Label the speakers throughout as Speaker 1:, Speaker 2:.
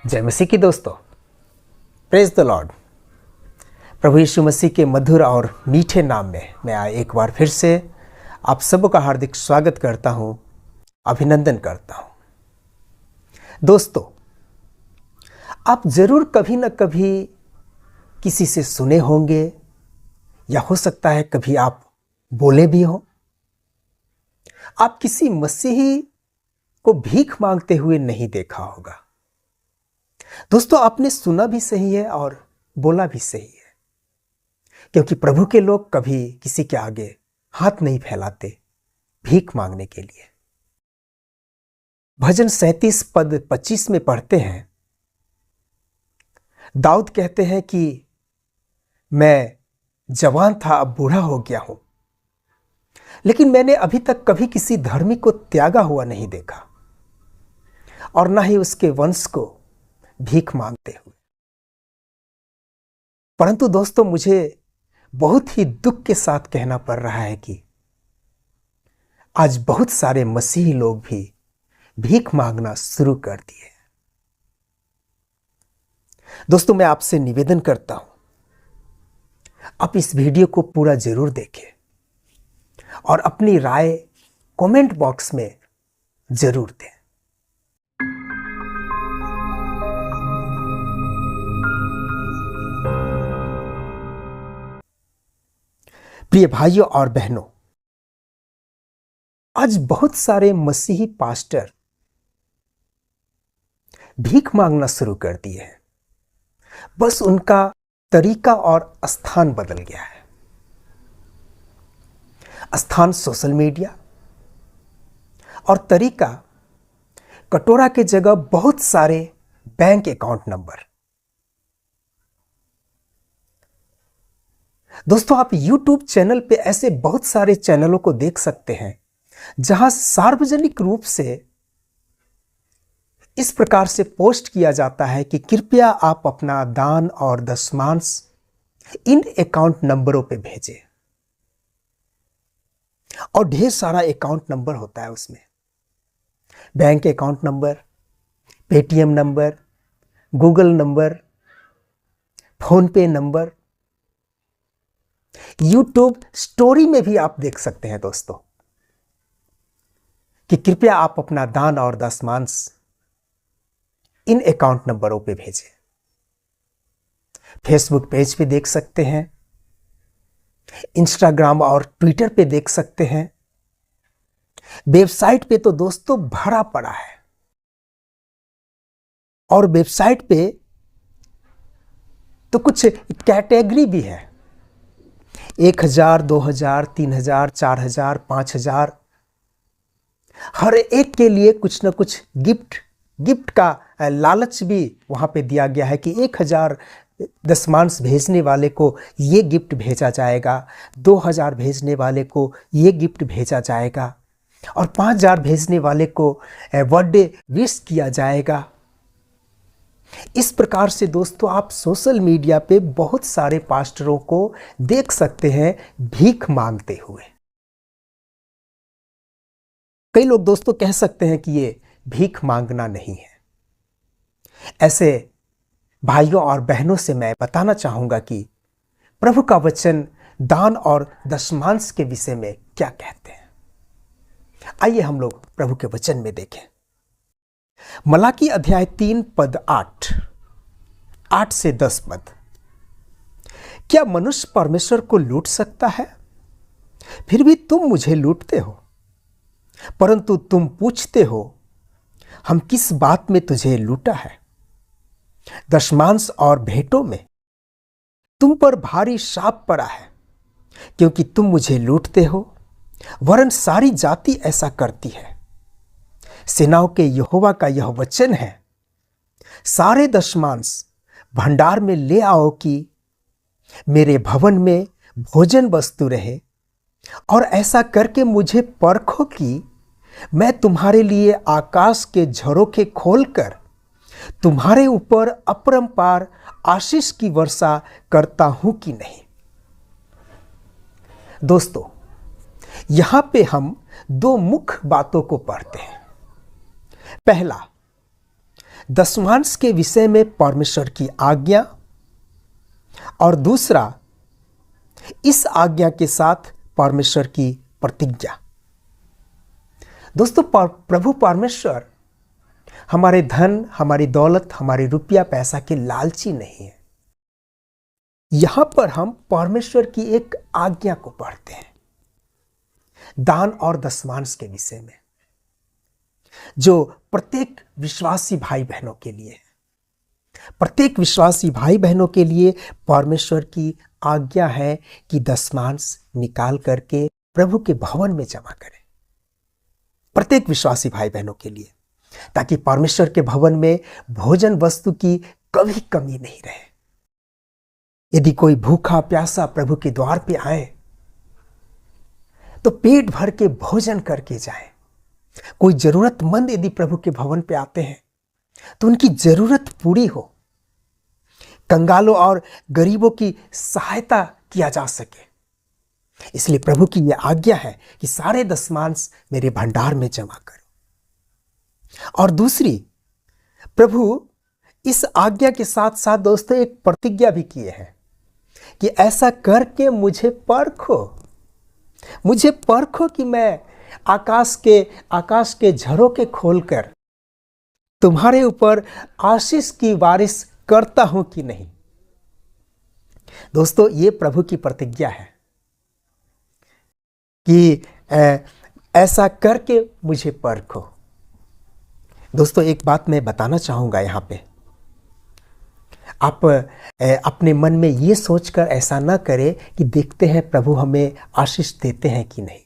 Speaker 1: जय मसीह की दोस्तों, प्रेज द लॉर्ड। प्रभु यीशु मसीह के मधुर और मीठे नाम में मैं एक बार फिर से आप सबका हार्दिक स्वागत करता हूं, अभिनंदन करता हूं। दोस्तों, आप जरूर कभी न कभी किसी से सुने होंगे या हो सकता है कभी आप बोले भी हो। आप किसी मसीही को भीख मांगते हुए नहीं देखा होगा। दोस्तों, आपने सुना भी सही है और बोला भी सही है, क्योंकि प्रभु के लोग कभी किसी के आगे हाथ नहीं फैलाते भीख मांगने के लिए। भजन 37 पद 25 में पढ़ते हैं, दाऊद कहते हैं कि मैं जवान था, अब बूढ़ा हो गया हूं, लेकिन मैंने अभी तक कभी किसी धर्मी को त्यागा हुआ नहीं देखा और ना ही उसके वंश को भीख मांगते हुए। परंतु दोस्तों, मुझे बहुत ही दुख के साथ कहना पड़ रहा है कि आज बहुत सारे मसीही लोग भी भीख मांगना शुरू कर दिए। दोस्तों, मैं आपसे निवेदन करता हूं, आप इस वीडियो को पूरा जरूर देखें और अपनी राय कमेंट बॉक्स में जरूर दें। प्रिय भाइयों और बहनों, आज बहुत सारे मसीही पास्टर भीख मांगना शुरू कर दिए हैं। बस उनका तरीका और स्थान बदल गया है। स्थान सोशल मीडिया और तरीका कटोरा के जगह बहुत सारे बैंक अकाउंट नंबर। दोस्तों, आप YouTube चैनल पे ऐसे बहुत सारे चैनलों को देख सकते हैं जहां सार्वजनिक रूप से इस प्रकार से पोस्ट किया जाता है कि कृपया आप अपना दान और दशमांश इन अकाउंट नंबरों पे भेजें। और ढेर सारा अकाउंट नंबर होता है उसमें, bank account number, Paytm number, Google number, phone पे नंबर। YouTube स्टोरी में भी आप देख सकते हैं दोस्तों कि कृपया आप अपना दान और दशमांश इन अकाउंट नंबरों पे भेजें। फेसबुक पेज पे देख सकते हैं, इंस्टाग्राम और ट्विटर पे देख सकते हैं, वेबसाइट पे तो दोस्तों भरा पड़ा है। और वेबसाइट पे तो कुछ कैटेगरी भी है, 1000, 2000, 3000, 4000, 5000। हर एक के लिए कुछ ना कुछ गिफ्ट का लालच भी वहां पे दिया गया है कि 1000 दशमांश भेजने वाले को ये गिफ्ट भेजा जाएगा, 2000 भेजने वाले को ये गिफ्ट भेजा जाएगा और 5000 भेजने वाले को बर्थडे विश किया जाएगा। इस प्रकार से दोस्तों आप सोशल मीडिया पे बहुत सारे पास्टरों को देख सकते हैं भीख मांगते हुए। कई लोग दोस्तों कह सकते हैं कि ये भीख मांगना नहीं है। ऐसे भाइयों और बहनों से मैं बताना चाहूंगा कि प्रभु का वचन दान और दशमांश के विषय में क्या कहते हैं। आइए हम लोग प्रभु के वचन में देखें। मलाकी अध्याय 3 पद 8 से 10 पद। क्या मनुष्य परमेश्वर को लूट सकता है? फिर भी तुम मुझे लूटते हो। परंतु तुम पूछते हो, हम किस बात में तुझे लूटा है? दशमांश और भेंटों में तुम पर भारी शाप पड़ा है, क्योंकि तुम मुझे लूटते हो, वरन सारी जाति ऐसा करती है। सेनाओं के यहोवा का यह वचन है, सारे दशमांश भंडार में ले आओ कि मेरे भवन में भोजन वस्तु रहे, और ऐसा करके मुझे परखो कि मैं तुम्हारे लिए आकाश के झरोखे खोलकर तुम्हारे ऊपर अपरंपार आशीष की वर्षा करता हूं कि नहीं। दोस्तों, यहां पे हम दो मुख्य बातों को पढ़ते हैं। पहला, दशमांश के विषय में परमेश्वर की आज्ञा, और दूसरा इस आज्ञा के साथ परमेश्वर की प्रतिज्ञा। दोस्तों, प्रभु परमेश्वर हमारे धन, हमारी दौलत, हमारे रुपया पैसा के लालची नहीं है। यहां पर हम परमेश्वर की एक आज्ञा को पढ़ते हैं, दान और दशमांश के विषय में, जो प्रत्येक विश्वासी भाई बहनों के लिए है। प्रत्येक विश्वासी भाई बहनों के लिए परमेश्वर की आज्ञा है कि दशमांश निकाल करके प्रभु के भवन में जमा करें। प्रत्येक विश्वासी भाई बहनों के लिए, ताकि परमेश्वर के भवन में भोजन वस्तु की कभी कमी नहीं रहे। यदि कोई भूखा प्यासा प्रभु के द्वार पे आए तो पेट भर के भोजन करके जाए। कोई जरूरतमंद यदि प्रभु के भवन पे आते हैं तो उनकी जरूरत पूरी हो, कंगालों और गरीबों की सहायता किया जा सके। इसलिए प्रभु की यह आज्ञा है कि सारे दशमांश मेरे भंडार में जमा करो। और दूसरी, प्रभु इस आज्ञा के साथ साथ दोस्तों एक प्रतिज्ञा भी किए हैं कि ऐसा करके मुझे परखो कि मैं आकाश के झरोखे खोलकर तुम्हारे ऊपर आशीष की बारिश करता हूं कि नहीं। दोस्तों, ये प्रभु की प्रतिज्ञा है कि ऐसा करके मुझे परखो। दोस्तों, एक बात मैं बताना चाहूंगा यहां पे, आप अपने मन में ये सोचकर ऐसा ना करें कि देखते हैं प्रभु हमें आशीष देते हैं कि नहीं।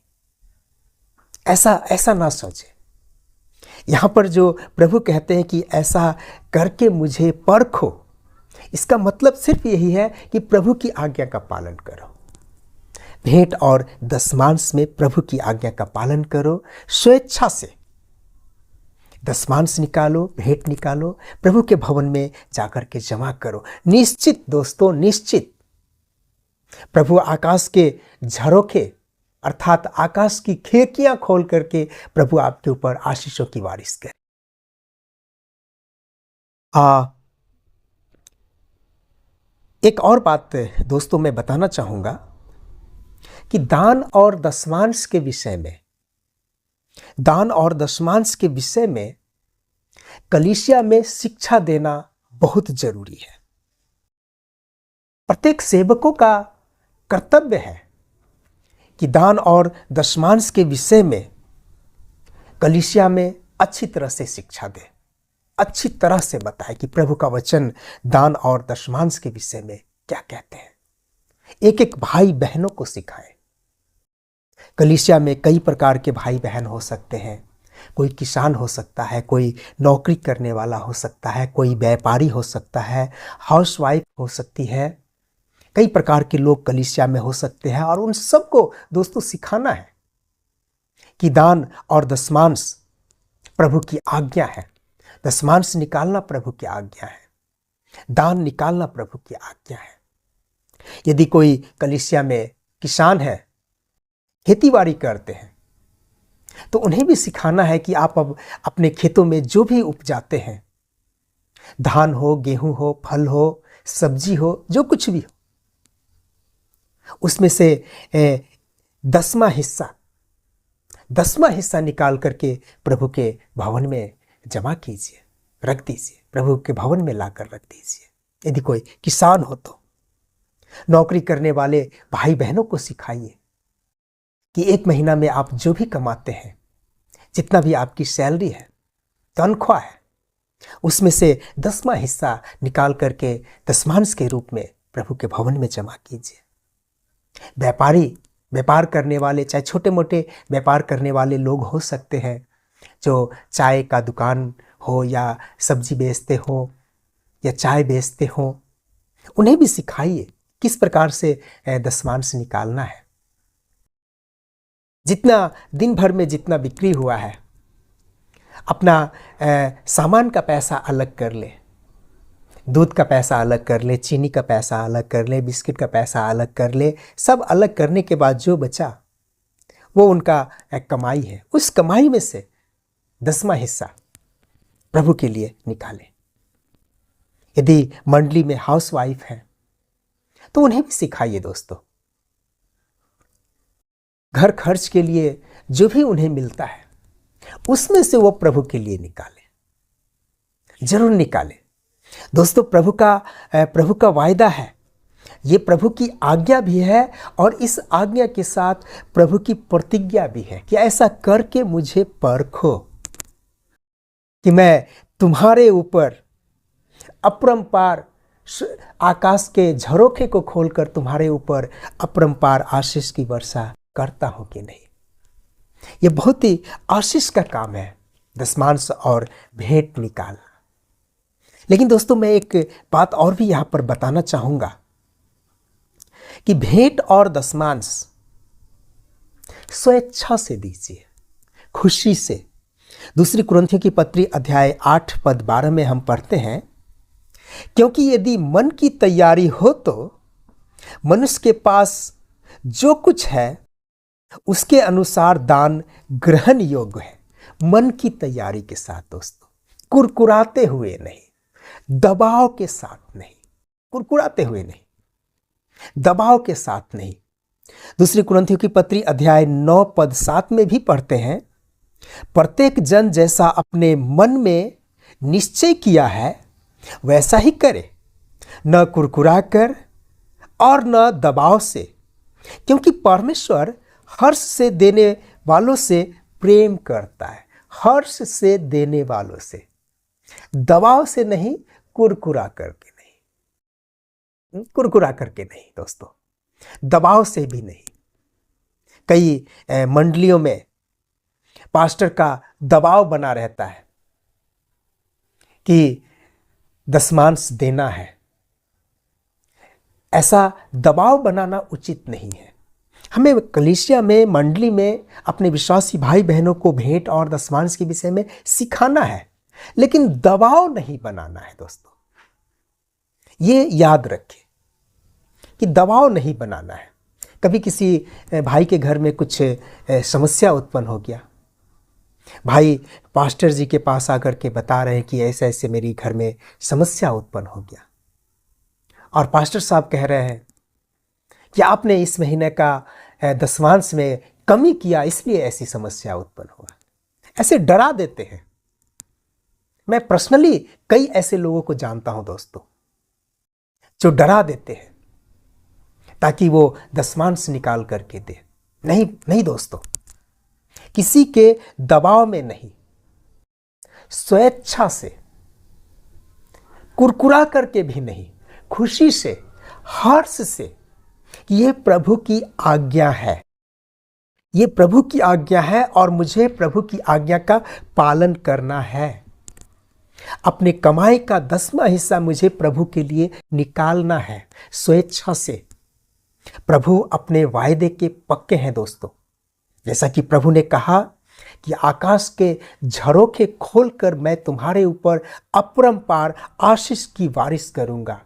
Speaker 1: ऐसा ना सोचें। यहां पर जो प्रभु कहते हैं कि ऐसा करके मुझे परखो, इसका मतलब सिर्फ यही है कि प्रभु की आज्ञा का पालन करो। भेंट और दशमांश में प्रभु की आज्ञा का पालन करो। स्वेच्छा से दशमांश निकालो, भेंट निकालो, प्रभु के भवन में जाकर के जमा करो। निश्चित दोस्तों, निश्चित प्रभु आकाश के झरोखे अर्थात आकाश की खिड़कियां खोल करके प्रभु आपके ऊपर आशीषों की बारिश करे। एक और बात दोस्तों मैं बताना चाहूंगा कि दान और दशमांश के विषय में कलीसिया में शिक्षा देना बहुत जरूरी है। प्रत्येक सेवकों का कर्तव्य है कि दान और दशमांश के विषय में कलीसिया में अच्छी तरह से शिक्षा दे, अच्छी तरह से बताए कि प्रभु का वचन दान और दशमांश के विषय में क्या कहते हैं। एक एक भाई बहनों को सिखाएं। कलीसिया में कई प्रकार के भाई बहन हो सकते हैं। कोई किसान हो सकता है, कोई नौकरी करने वाला हो सकता है, कोई व्यापारी हो सकता है, हाउसवाइफ हो सकती है। कई प्रकार के लोग कलीसिया में हो सकते हैं और उन सबको दोस्तों सिखाना है कि दान और दशमांश प्रभु की आज्ञा है। दशमांश निकालना प्रभु की आज्ञा है, दान निकालना प्रभु की आज्ञा है। यदि कोई कलीसिया में किसान है, खेतीबाड़ी करते हैं, तो उन्हें भी सिखाना है कि आप अब अपने खेतों में जो भी उपजाते हैं, धान हो, गेहूं हो, फल हो, सब्जी हो, जो कुछ भी हो, उसमें से 10वां हिस्सा निकाल करके प्रभु के भवन में जमा कीजिए, रख दीजिए, प्रभु के भवन में लाकर रख दीजिए। यदि कोई किसान हो तो नौकरी करने वाले भाई बहनों को सिखाइए कि एक महीना में आप जो भी कमाते हैं, जितना भी आपकी सैलरी है, तनख्वाह है, उसमें से 10वां हिस्सा निकाल करके दशमांश के रूप में प्रभु के भवन में जमा कीजिए। व्यापार करने वाले, चाहे छोटे मोटे व्यापार करने वाले लोग हो सकते हैं, जो चाय का दुकान हो या सब्जी बेचते हो या चाय बेचते हो, उन्हें भी सिखाइए किस प्रकार से दशमांश निकालना है। जितना दिन भर में जितना बिक्री हुआ है, अपना सामान का पैसा अलग कर ले, दूध का पैसा अलग कर ले, चीनी का पैसा अलग कर ले, बिस्किट का पैसा अलग कर ले। सब अलग करने के बाद जो बचा वो उनका कमाई है। उस कमाई में से 10वां हिस्सा प्रभु के लिए निकालें। यदि मंडली में हाउसवाइफ हैं तो उन्हें भी सिखाइए दोस्तों। घर खर्च के लिए जो भी उन्हें मिलता है उसमें से वो प्रभु के लिए निकाले, जरूर निकाले दोस्तों। प्रभु का वायदा है, ये प्रभु की आज्ञा भी है और इस आज्ञा के साथ प्रभु की प्रतिज्ञा भी है कि ऐसा करके मुझे परखो कि मैं तुम्हारे ऊपर अपरंपार आकाश के झरोखे को खोलकर तुम्हारे ऊपर अपरंपार आशीष की वर्षा करता हूं कि नहीं। यह बहुत ही आशीष का काम है, दशमांश और भेंट निकालना। लेकिन दोस्तों मैं एक बात और भी यहां पर बताना चाहूंगा कि भेंट और दशमांश स्वेच्छा से दीजिए, खुशी से। दूसरी कुरिन्थियों की पत्री अध्याय 8 पद 12 में हम पढ़ते हैं, क्योंकि यदि मन की तैयारी हो तो मनुष्य के पास जो कुछ है उसके अनुसार दान ग्रहण योग्य है। मन की तैयारी के साथ दोस्तों, कुरकुराते हुए नहीं, दबाव के साथ नहीं, कुरकुराते हुए नहीं, दबाव के साथ नहीं। दूसरी कुरिन्थियों की पत्री अध्याय 9 पद 7 में भी पढ़ते हैं, प्रत्येक जन जैसा अपने मन में निश्चय किया है वैसा ही करे, न कुरकुरा कर और न दबाव से, क्योंकि परमेश्वर हर्ष से देने वालों से प्रेम करता है। हर्ष से देने वालों से, दबाव से नहीं, कुरकुरा करके नहीं, कुरकुरा करके नहीं दोस्तों, दबाव से भी नहीं। कई मंडलियों में पास्टर का दबाव बना रहता है कि दशमांश देना है। ऐसा दबाव बनाना उचित नहीं है। हमें कलीसिया में, मंडली में अपने विश्वासी भाई बहनों को भेंट और दशमांश के विषय में सिखाना है, लेकिन दबाव नहीं बनाना है दोस्तों। ये याद रखें कि दबाव नहीं बनाना है। कभी किसी भाई के घर में कुछ समस्या उत्पन्न हो गया, भाई पास्टर जी के पास आकर के बता रहे हैं कि ऐसे ऐसे मेरी घर में समस्या उत्पन्न हो गया, और पास्टर साहब कह रहे हैं कि आपने इस महीने का दशमांश में कमी किया इसलिए ऐसी समस्या उत्पन्न हुआ। ऐसे डरा देते हैं। मैं पर्सनली कई ऐसे लोगों को जानता हूं दोस्तों, जो डरा देते हैं ताकि वो दशमांश निकाल करके दे। नहीं नहीं दोस्तों, किसी के दबाव में नहीं, स्वेच्छा से, कुरकुरा करके भी नहीं, खुशी से, हर्ष से। ये प्रभु की आज्ञा है, ये प्रभु की आज्ञा है और मुझे प्रभु की आज्ञा का पालन करना है। अपने कमाई का 10वां हिस्सा मुझे प्रभु के लिए निकालना है, स्वेच्छा से। प्रभु अपने वायदे के पक्के हैं दोस्तों। जैसा कि प्रभु ने कहा कि आकाश के झरोखे खोलकर मैं तुम्हारे ऊपर अपरंपार आशीष की बारिश करूंगा।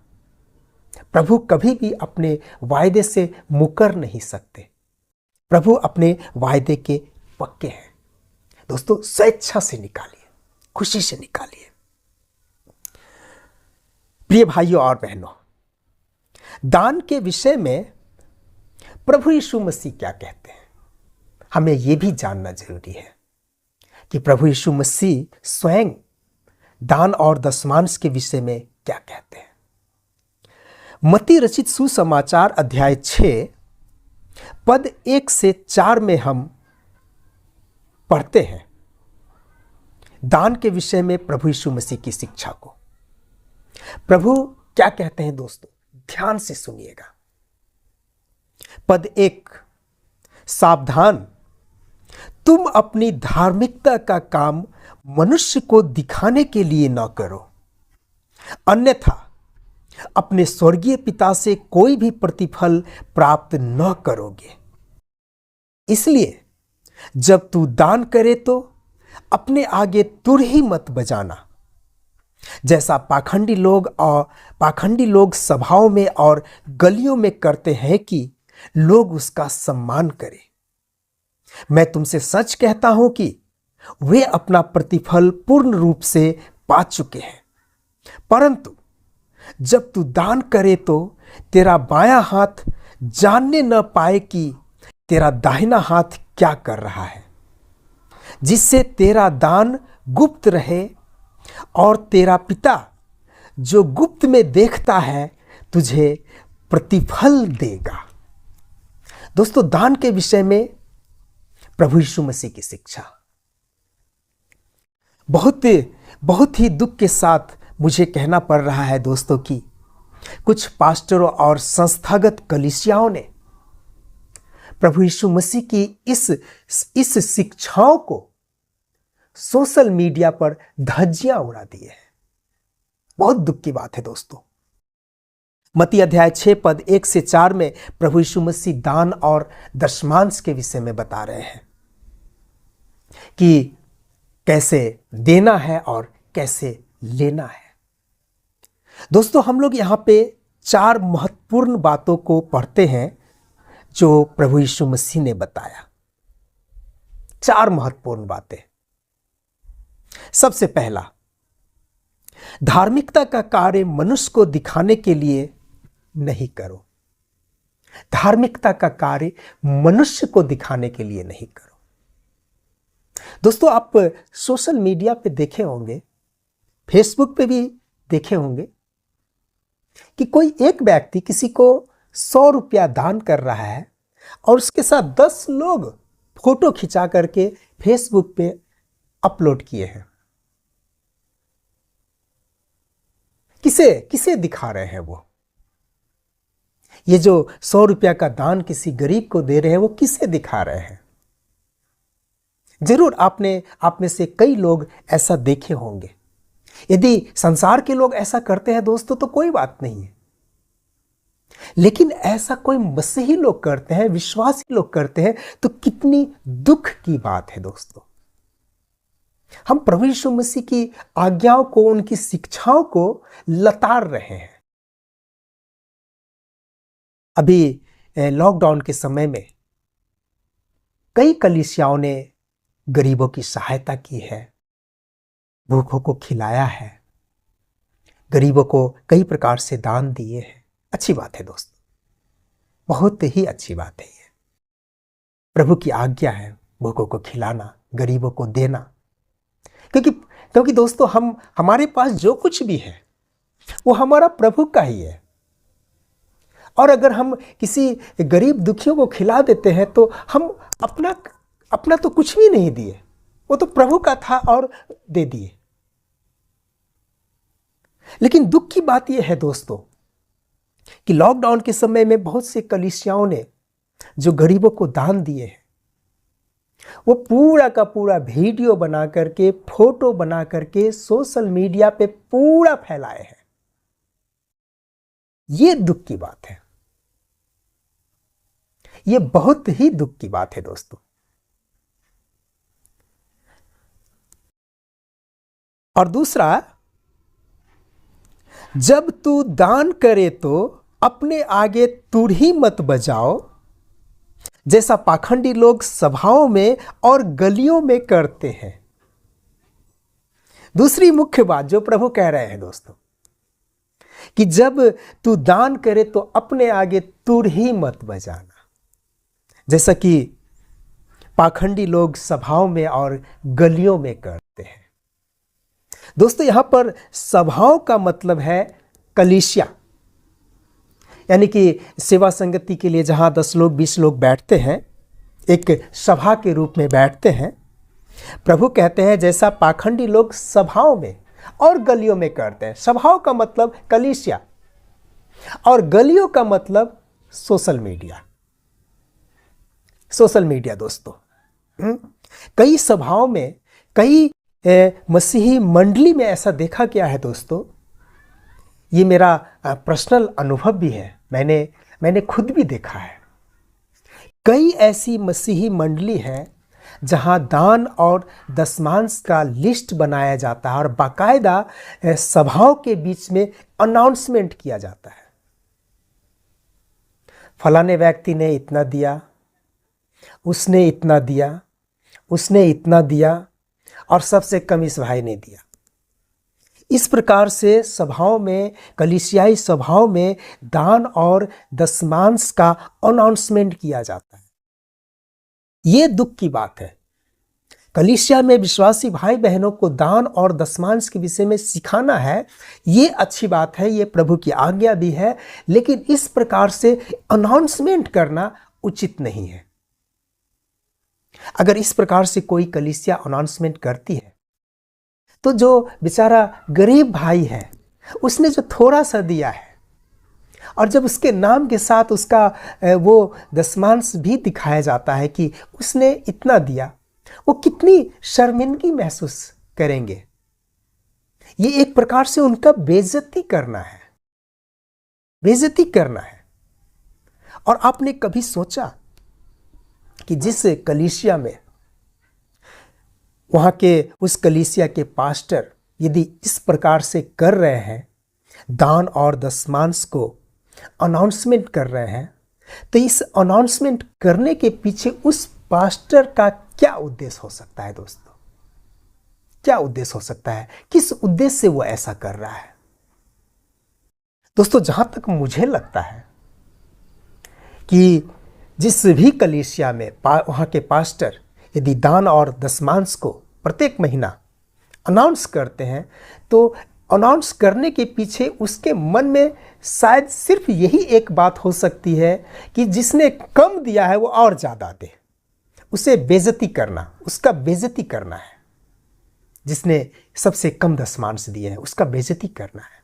Speaker 1: प्रभु कभी भी अपने वायदे से मुकर नहीं सकते। प्रभु अपने वायदे के पक्के हैं दोस्तों। स्वेच्छा से निकालिए, खुशी से निकालिए। प्रिय भाइयों और बहनों, दान के विषय में प्रभु यीशु मसीह क्या कहते हैं, हमें यह भी जानना जरूरी है कि प्रभु यीशु मसीह स्वयं दान और दशमांश के विषय में क्या कहते हैं। मत्ती रचित सुसमाचार अध्याय 6 पद 1 से 4 में हम पढ़ते हैं दान के विषय में प्रभु यीशु मसीह की शिक्षा को। प्रभु क्या कहते हैं दोस्तों, ध्यान से सुनिएगा। पद 1, सावधान, तुम अपनी धार्मिकता का काम मनुष्य को दिखाने के लिए न करो, अन्यथा अपने स्वर्गीय पिता से कोई भी प्रतिफल प्राप्त न करोगे। इसलिए जब तू दान करे तो अपने आगे तुर ही मत बजाना, जैसा पाखंडी लोग सभाओं में और गलियों में करते हैं कि लोग उसका सम्मान करें। मैं तुमसे सच कहता हूं कि वे अपना प्रतिफल पूर्ण रूप से पा चुके हैं। परंतु जब तू दान करे तो तेरा बायां हाथ जानने न पाए कि तेरा दाहिना हाथ क्या कर रहा है, जिससे तेरा दान गुप्त रहे और तेरा पिता जो गुप्त में देखता है तुझे प्रतिफल देगा। दोस्तों, दान के विषय में प्रभु यीशु मसीह की शिक्षा बहुत ही दुख के साथ मुझे कहना पड़ रहा है दोस्तों कि कुछ पास्टरों और संस्थागत कलीसियाओं ने प्रभु यीशु मसीह की इस शिक्षाओं को सोशल मीडिया पर धज्जियां उड़ा दी है। बहुत दुख की बात है दोस्तों। मत्ती अध्याय 6 पद 1 से 4 में प्रभु यीशु मसीह दान और दशमांश के विषय में बता रहे हैं कि कैसे देना है और कैसे लेना है। दोस्तों, हम लोग यहां पे 4 महत्वपूर्ण बातों को पढ़ते हैं जो प्रभु यीशु मसीह ने बताया। 4 महत्वपूर्ण बातें। सबसे पहला, धार्मिकता का कार्य मनुष्य को दिखाने के लिए नहीं करो। धार्मिकता का कार्य मनुष्य को दिखाने के लिए नहीं करो। दोस्तों, आप सोशल मीडिया पे देखे होंगे, फेसबुक पे भी देखे होंगे कि कोई एक व्यक्ति किसी को 100 रुपया दान कर रहा है और उसके साथ 10 लोग फोटो खिंचा करके फेसबुक पे अपलोड किए हैं। किसे दिखा रहे हैं वो? ये जो 100 रुपया का दान किसी गरीब को दे रहे हैं वो किसे दिखा रहे हैं? जरूर आप में से कई लोग ऐसा देखे होंगे। यदि संसार के लोग ऐसा करते हैं दोस्तों तो कोई बात नहीं है, लेकिन ऐसा कोई मसीही लोग करते हैं, विश्वासी लोग करते हैं तो कितनी दुख की बात है दोस्तों। हम प्रभु यीशु मसीह की आज्ञाओं को, उनकी शिक्षाओं को लताड़ रहे हैं। अभी लॉकडाउन के समय में कई कलीसियाओं ने गरीबों की सहायता की है, भूखों को खिलाया है, गरीबों को कई प्रकार से दान दिए हैं। अच्छी बात है दोस्तों, बहुत ही अच्छी बात है। ये प्रभु की आज्ञा है भूखों को खिलाना, गरीबों को देना, क्योंकि दोस्तों हमारे पास जो कुछ भी है वो हमारा प्रभु का ही है। और अगर हम किसी गरीब दुखियों को खिला देते हैं तो हम अपना तो कुछ भी नहीं दिए, वो तो प्रभु का था और दे दिए। लेकिन दुख की बात यह है दोस्तों कि लॉकडाउन के समय में बहुत से कलीसियाओं ने जो गरीबों को दान दिए हैं वो पूरा का पूरा वीडियो बना करके, फोटो बना करके सोशल मीडिया पे पूरा फैलाए हैं। ये दुख की बात है, ये बहुत ही दुख की बात है दोस्तों। और दूसरा, जब तू दान करे तो अपने आगे तुरही मत बजाओ, जैसा पाखंडी लोग सभाओं में और गलियों में करते हैं। दूसरी मुख्य बात जो प्रभु कह रहे हैं दोस्तों कि जब तू दान करे तो अपने आगे तुरही मत बजाना, जैसा कि पाखंडी लोग सभाओं में और गलियों में करते हैं। दोस्तों, यहां पर सभाओं का मतलब है कलीसिया, यानी कि सेवा संगति के लिए जहां 10 लोग 20 लोग बैठते हैं, एक सभा के रूप में बैठते हैं। प्रभु कहते हैं जैसा पाखंडी लोग सभाओं में और गलियों में करते हैं। सभाओं का मतलब कलीसिया और गलियों का मतलब सोशल मीडिया। सोशल मीडिया दोस्तों, कई सभाओं में, कई मसीही मंडली में ऐसा देखा गया है दोस्तों। ये मेरा पर्सनल अनुभव भी है, मैंने खुद भी देखा है। कई ऐसी मसीही मंडली है जहां दान और दशमांश का लिस्ट बनाया जाता है और बाकायदा सभाओं के बीच में अनाउंसमेंट किया जाता है। फलाने व्यक्ति ने इतना दिया, उसने इतना दिया, उसने इतना दिया और सबसे कम इस भाई ने दिया। इस प्रकार से सभाओं में, कलीसियाई सभाओं में दान और दशमांश का अनाउंसमेंट किया जाता है। ये दुख की बात है। कलीसिया में विश्वासी भाई बहनों को दान और दशमांश के विषय में सिखाना है, ये अच्छी बात है, ये प्रभु की आज्ञा भी है, लेकिन इस प्रकार से अनाउंसमेंट करना उचित नहीं है। अगर इस प्रकार से कोई कलीसिया अनाउंसमेंट करती है तो जो बेचारा गरीब भाई है, उसने जो थोड़ा सा दिया है और जब उसके नाम के साथ उसका वो दशमांश भी दिखाया जाता है कि उसने इतना दिया, वो कितनी शर्मिंदगी महसूस करेंगे। ये एक प्रकार से उनका बेइज्जती करना है, बेइज्जती करना है। और आपने कभी सोचा कि जिस कलीसिया में वहां के उस कलीसिया के पास्टर यदि इस प्रकार से कर रहे हैं, दान और दशमांश को अनाउंसमेंट कर रहे हैं, तो इस अनाउंसमेंट करने के पीछे उस पास्टर का क्या उद्देश्य हो सकता है दोस्तों? क्या उद्देश्य हो सकता है? किस उद्देश्य से वो ऐसा कर रहा है? दोस्तों, जहां तक मुझे लगता है कि जिस भी कलीसिया में वहां के पास्टर यदि दान और दशमांश को प्रत्येक महीना अनाउंस करते हैं, तो अनाउंस करने के पीछे उसके मन में शायद सिर्फ यही एक बात हो सकती है कि जिसने कम दिया है वो और ज़्यादा दे, उसे बेइज्जती करना, उसका बेइज्जती करना है। जिसने सबसे कम दशमांश दिए हैं उसका बेइज्जती करना है।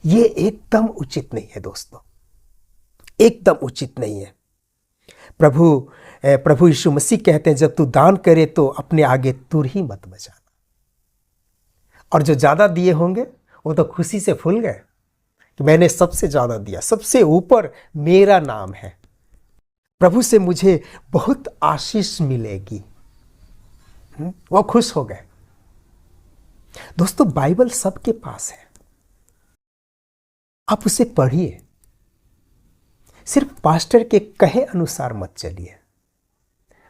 Speaker 1: ये एकदम उचित नहीं है दोस्तों, एकदम उचित नहीं है। प्रभु यीशु मसीह कहते हैं, जब तू दान करे तो अपने आगे तुर ही मत बजाना। और जो ज्यादा दिए होंगे वो तो खुशी से फूल गए कि मैंने सबसे ज्यादा दिया, सबसे ऊपर मेरा नाम है, प्रभु से मुझे बहुत आशीष मिलेगी। वो खुश हो गए। दोस्तों, बाइबल सबके पास है, आप उसे पढ़िए, सिर्फ पास्टर के कहे अनुसार मत चलिए।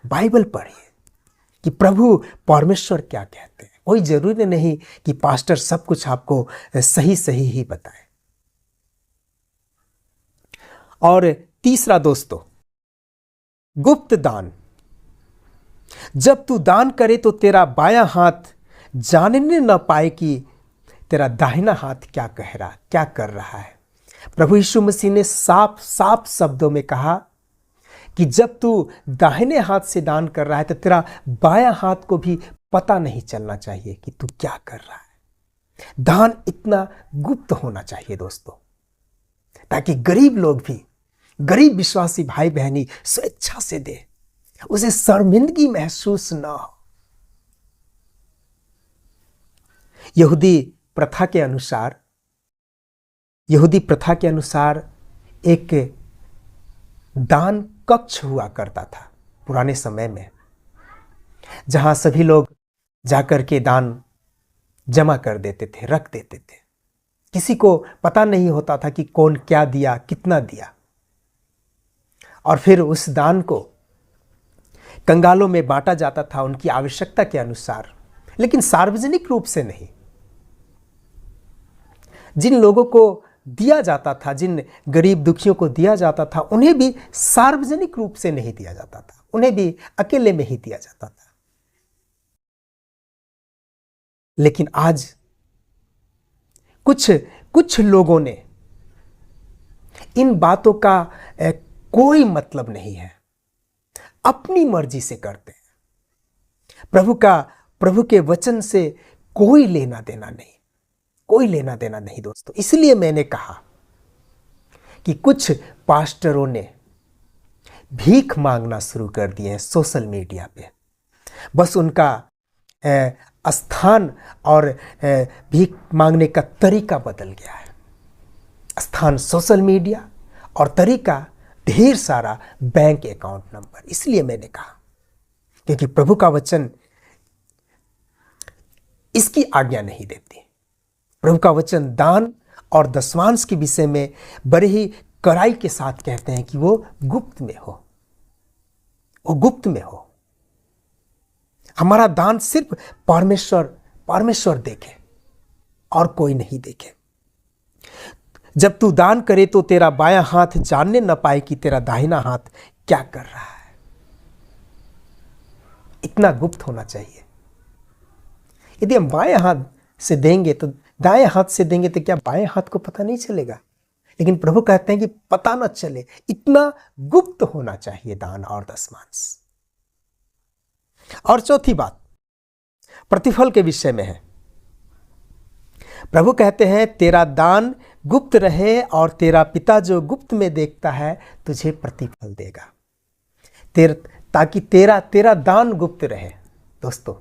Speaker 1: बाइबल पढ़िए कि प्रभु परमेश्वर क्या कहते हैं। कोई जरूरी नहीं कि पास्टर सब कुछ आपको सही सही ही बताए। और तीसरा दोस्तों, गुप्त दान। जब तू दान करे तो तेरा बायां हाथ जानने न पाए कि तेरा दाहिना हाथ क्या कर रहा है। प्रभु यीशु मसीह ने साफ साफ शब्दों में कहा कि जब तू दाहिने हाथ से दान कर रहा है तो तेरा बायां हाथ को भी पता नहीं चलना चाहिए कि तू क्या कर रहा है। दान इतना गुप्त होना चाहिए दोस्तों, ताकि गरीब लोग भी, गरीब विश्वासी भाई बहनी स्वेच्छा से दे, उसे शर्मिंदगी महसूस ना हो। यहूदी प्रथा के अनुसार एक दान कक्ष हुआ करता था पुराने समय में, जहां सभी लोग जाकर के दान जमा कर देते थे, रख देते थे। किसी को पता नहीं होता था कि कौन क्या दिया, कितना दिया। और फिर उस दान को कंगालों में बांटा जाता था उनकी आवश्यकता के अनुसार, लेकिन सार्वजनिक रूप से नहीं। जिन लोगों को दिया जाता था, जिन गरीब दुखियों को दिया जाता था, उन्हें भी सार्वजनिक रूप से नहीं दिया जाता था, उन्हें भी अकेले में ही दिया जाता था। लेकिन आज कुछ लोगों ने इन बातों का कोई मतलब नहीं है, अपनी मर्जी से करते हैं। प्रभु के वचन से कोई लेना देना नहीं, कोई लेना देना नहीं दोस्तों। इसलिए मैंने कहा कि कुछ पास्टरों ने भीख मांगना शुरू कर दिए हैं सोशल मीडिया पे। बस उनका स्थान और भीख मांगने का तरीका बदल गया है। स्थान सोशल मीडिया और तरीका ढेर सारा बैंक अकाउंट नंबर। इसलिए मैंने कहा, क्योंकि प्रभु का वचन इसकी आज्ञा नहीं देती। प्रभु का वचन दान और दशमांश के विषय में बड़े ही कड़ाई के साथ कहते हैं कि वो गुप्त में हो, वो गुप्त में हो। हमारा दान सिर्फ परमेश्वर देखे, और कोई नहीं देखे। जब तू दान करे तो तेरा बायां हाथ जानने न पाए कि तेरा दाहिना हाथ क्या कर रहा है। इतना गुप्त होना चाहिए। यदि हम बाएं हाथ से देंगे तो दाएं हाथ से देंगे तो क्या बाएं हाथ को पता नहीं चलेगा? लेकिन प्रभु कहते हैं कि पता न चले, इतना गुप्त होना चाहिए दान और दशमांश। और चौथी बात प्रतिफल के विषय में है। प्रभु कहते हैं तेरा दान गुप्त रहे और तेरा पिता जो गुप्त में देखता है तुझे प्रतिफल देगा। ताकि तेरा दान गुप्त रहे। दोस्तों,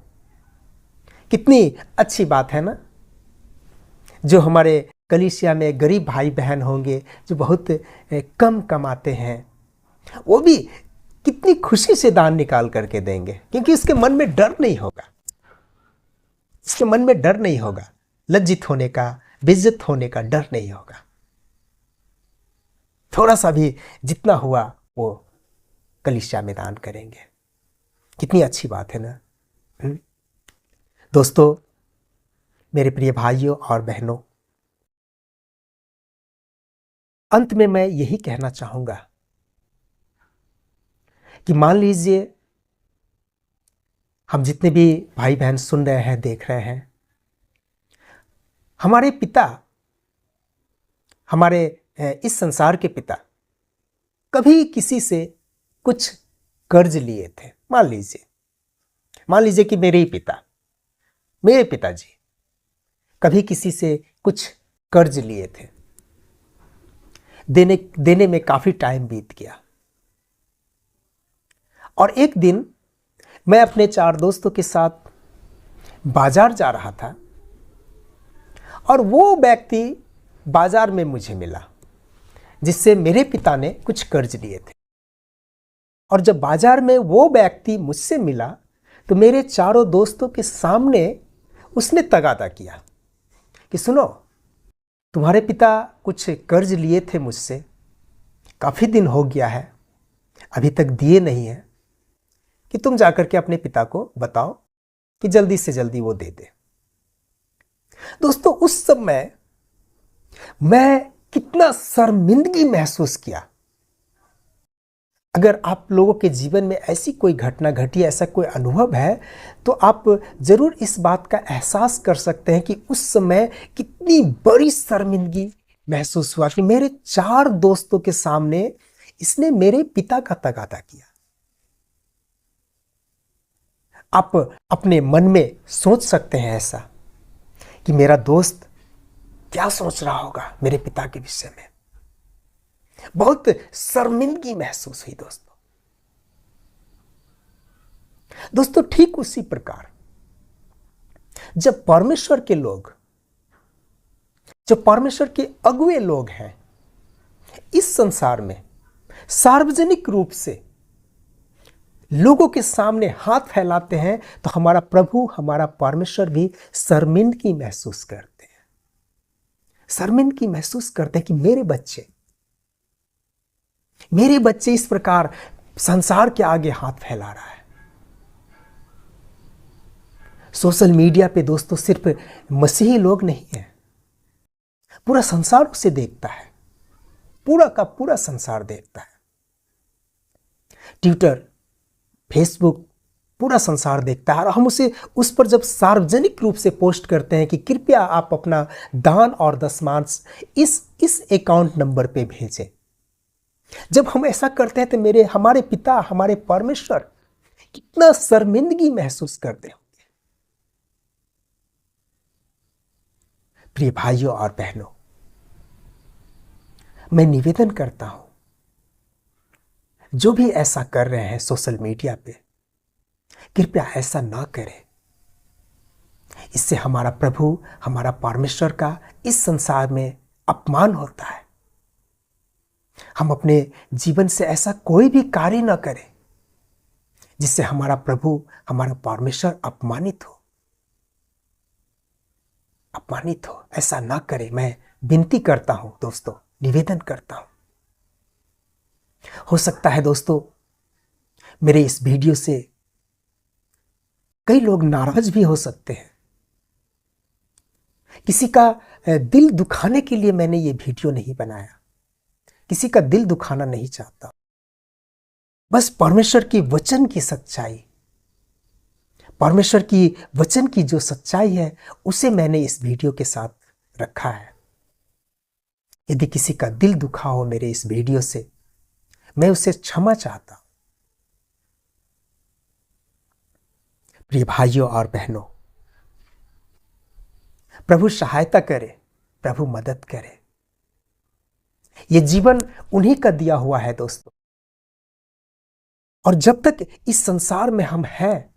Speaker 1: कितनी अच्छी बात है ना। जो हमारे कलीसिया में गरीब भाई बहन होंगे जो बहुत कम कमाते हैं, वो भी कितनी खुशी से दान निकाल करके देंगे, क्योंकि इसके मन में डर नहीं होगा। इसके मन में डर नहीं होगा, लज्जित होने का, बेइज्जत होने का डर नहीं होगा। थोड़ा सा भी जितना हुआ वो कलीसिया में दान करेंगे। कितनी अच्छी बात है ना। दोस्तों, मेरे प्रिय भाइयों और बहनों, अंत में मैं यही कहना चाहूंगा कि मान लीजिए हम जितने भी भाई बहन सुन रहे हैं, देख रहे हैं, हमारे पिता, हमारे इस संसार के पिता कभी किसी से कुछ कर्ज लिए थे। मान लीजिए कि मेरे पिताजी कभी किसी से कुछ कर्ज लिए थे। देने में काफी टाइम बीत गया और एक दिन मैं अपने 4 दोस्तों के साथ बाजार जा रहा था और वो व्यक्ति बाजार में मुझे मिला जिससे मेरे पिता ने कुछ कर्ज लिए थे। और जब बाजार में वो व्यक्ति मुझसे मिला तो मेरे 4 दोस्तों के सामने उसने तगादा किया कि सुनो, तुम्हारे पिता कुछ कर्ज लिए थे मुझसे, काफी दिन हो गया है, अभी तक दिए नहीं है, कि तुम जाकर के अपने पिता को बताओ कि जल्दी से जल्दी वो दे दे। दोस्तों, उस समय मैं कितना शर्मिंदगी महसूस किया। अगर आप लोगों के जीवन में ऐसी कोई घटना घटी, ऐसा कोई अनुभव है, तो आप जरूर इस बात का एहसास कर सकते हैं कि उस समय कितनी बड़ी शर्मिंदगी महसूस हुआ कि मेरे 4 दोस्तों के सामने इसने मेरे पिता का तगादा किया। आप अपने मन में सोच सकते हैं ऐसा कि मेरा दोस्त क्या सोच रहा होगा मेरे पिता के विषय में। बहुत शर्मिंदगी महसूस हुई दोस्तों, ठीक उसी प्रकार जब परमेश्वर के लोग, जो परमेश्वर के अगुए लोग हैं, इस संसार में सार्वजनिक रूप से लोगों के सामने हाथ फैलाते हैं, तो हमारा प्रभु, हमारा परमेश्वर भी शर्मिंदगी महसूस करते हैं। शर्मिंदगी महसूस करते हैं कि मेरे बच्चे इस प्रकार संसार के आगे हाथ फैला रहा है। सोशल मीडिया पे दोस्तों सिर्फ मसीही लोग नहीं हैं, पूरा संसार उसे देखता है, पूरा का पूरा संसार देखता है। ट्विटर, फेसबुक, पूरा संसार देखता है और हम उस पर जब सार्वजनिक रूप से पोस्ट करते हैं कि कृपया आप अपना दान और दशमांश इस अकाउंट नंबर पे भेजें, जब हम ऐसा करते हैं तो हमारे पिता, हमारे परमेश्वर कितना शर्मिंदगी महसूस करते होंगे। प्रिय भाइयों और बहनों, मैं निवेदन करता हूं, जो भी ऐसा कर रहे हैं सोशल मीडिया पे, कृपया ऐसा ना करें। इससे हमारा प्रभु, हमारा परमेश्वर का इस संसार में अपमान होता है। हम अपने जीवन से ऐसा कोई भी कार्य ना करें जिससे हमारा प्रभु, हमारा परमेश्वर अपमानित हो। ऐसा ना करें, मैं विनती करता हूं दोस्तों, निवेदन करता हूं। हो सकता है दोस्तों मेरे इस वीडियो से कई लोग नाराज भी हो सकते हैं, किसी का दिल दुखाने के लिए मैंने ये वीडियो नहीं बनाया, किसी का दिल दुखाना नहीं चाहता। बस परमेश्वर की वचन की सच्चाई, परमेश्वर की वचन की जो सच्चाई है उसे मैंने इस वीडियो के साथ रखा है। यदि किसी का दिल दुखा हो मेरे इस वीडियो से, मैं उसे क्षमा चाहता हूं। प्रिय भाइयों और बहनों, प्रभु सहायता करे, प्रभु मदद करे। यह जीवन उन्हीं का दिया हुआ है दोस्तों, और जब तक इस संसार में हम हैं,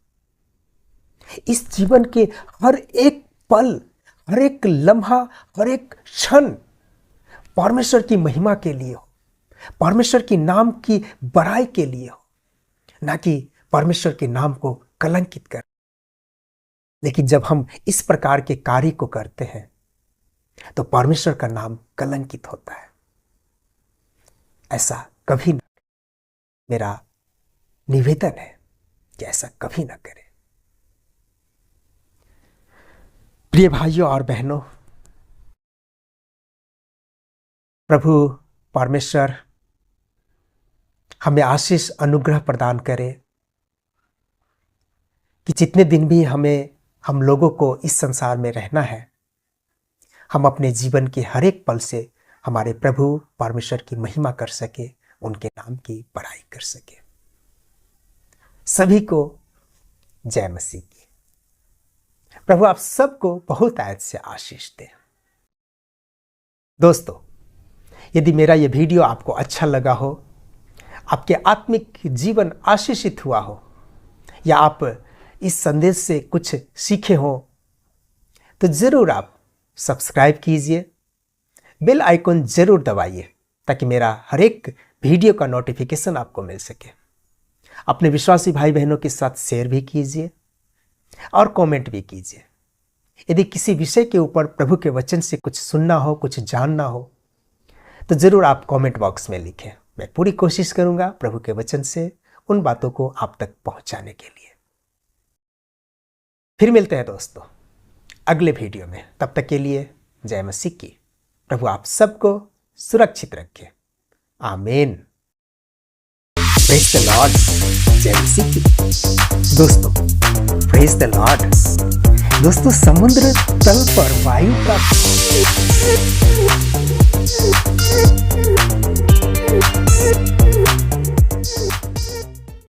Speaker 1: इस जीवन के हर एक पल, हर एक लम्हा, हर एक क्षण परमेश्वर की महिमा के लिए हो, परमेश्वर की नाम की बड़ाई के लिए हो, ना कि परमेश्वर के नाम को कलंकित कर। लेकिन जब हम इस प्रकार के कार्य को करते हैं तो परमेश्वर का नाम कलंकित होता है। ऐसा कभी ना, मेरा निवेदन है कि ऐसा कभी ना करें। प्रिय भाइयों और बहनों, प्रभु परमेश्वर हमें आशीष अनुग्रह प्रदान करे कि जितने दिन भी हम लोगों को इस संसार में रहना है, हम अपने जीवन के हर एक पल से हमारे प्रभु परमेश्वर की महिमा कर सके, उनके नाम की बड़ाई कर सके। सभी को जय मसीह की। प्रभु आप सबको बहुत आयत से आशीष दे। दोस्तों, यदि मेरा यह वीडियो आपको अच्छा लगा हो, आपके आत्मिक जीवन आशीषित हुआ हो, या आप इस संदेश से कुछ सीखे हो, तो जरूर आप सब्सक्राइब कीजिए, बेल आइकन जरूर दबाइए ताकि मेरा हर एक वीडियो का नोटिफिकेशन आपको मिल सके। अपने विश्वासी भाई बहनों के साथ शेयर भी कीजिए और कमेंट भी कीजिए। यदि किसी विषय के ऊपर प्रभु के वचन से कुछ सुनना हो, कुछ जानना हो, तो जरूर आप कमेंट बॉक्स में लिखें। मैं पूरी कोशिश करूंगा प्रभु के वचन से उन बातों को आप तक पहुंचाने के लिए। फिर मिलते हैं दोस्तों अगले वीडियो में। तब तक के लिए जय मसीह की। प्रभु आप सबको सुरक्षित रखे। आमीन। Praise the Lord. जय मसीह की। दोस्तों प्रेज द लॉर्ड। दोस्तों समुद्र तल पर वायु का